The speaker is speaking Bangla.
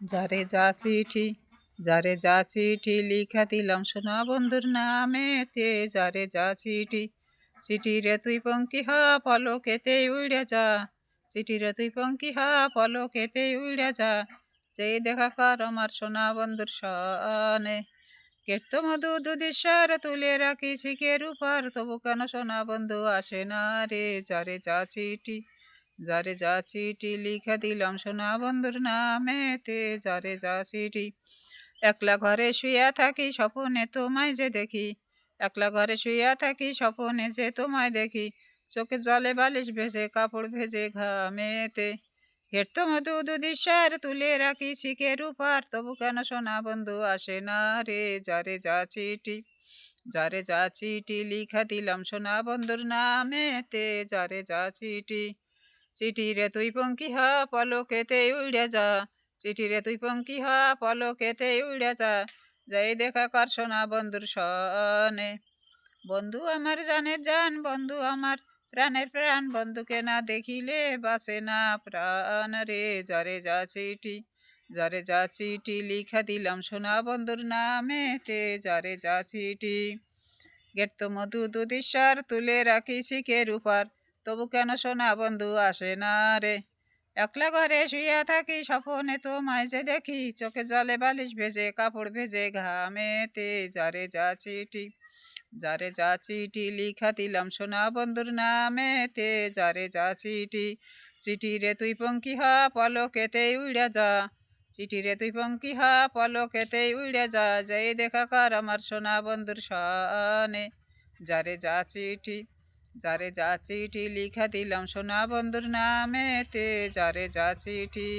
যারে যা চিঠি, যারে যা চিঠি লিখা দিলাম সোনা বন্ধুর নামেতে। যারে যা চিঠি, চিঠি রে তুই পঙ্কি হা পলকেতে উড়ে যা। চিঠি রে তুই পঙ্কি হা পলকেতে উড়ে যা। যেই দেখা কর আমার সোনা বন্ধুর সনে। কেটত মধু দুদিশার তুলে রাখি শিখের উপর, তবু কেন সোনা বন্ধু আসে না রে। যারে যা চিঠি, যারে যা চিঠি লিখা দিলাম সোনা বন্ধুর নামেতে। যারে যা চিঠি, একলা ঘরে শুইয়া থাকি স্বপনে তোমায় যে দেখি। একলা ঘরে শুইয়া থাকি স্বপনে যে তোমায় দেখি। চোখে জলে বালিশ ভেজে কাপড় ভেজে ঘামেতে। ঘেরতো মধু দুদিশার তুলে রাখি শিখের উপর, তবু কেন সোনা বন্ধু আসে না রে। যারে যা চিঠি, যারে যা চিঠি লিখা দিলাম সোনা বন্ধুর নামেতে। যারে যা চিঠি, চিঠি রে তুই পঙ্কি হা পলকেতে উড়ে যা। চিঠি রে তুই পঙ্কি হা পলকেতে উড়ে যা। যাই দেখা কর সোনা বন্ধুর সনে। বন্ধু আমার জানের জান, বন্ধু আমার প্রাণের প্রাণ, বন্ধুকে না দেখিলে বাঁচে না প্রাণ রে। যারে যা চিঠি, যারে যা চিঠি লিখা দিলাম সোনা বন্ধুর নামেতে। যারে যা চিঠি, গেট মধু দুদিশার তুলে রাখি শিখের উপর, তবু কেন সোনা বন্ধু আসে না রে। একলা ঘরে শুইয়া থাকি স্বপনে তোমায় যে দেখি। চোখে জলে বালিশ ভেজে কাপড় ভেজে ঘামেতে। যারে যা চিঠি, যারে যা চিঠি লিখা দিলাম সোনা বন্ধুর নামেতে। যারে যা চিঠি, চিঠি রে তুই পঙ্কি হা পলকেতে উড়ে যা। চিঠি রে তুই পঙ্কি হা পলকেতে উড়ে যা। যাই দেখা কর আমার সোনা বন্ধুর সনে। যারে যা চিঠি, যারে যা চিঠি লিখা দিলাম সোনা বন্ধুর নামেতে। যারে যা চিঠি।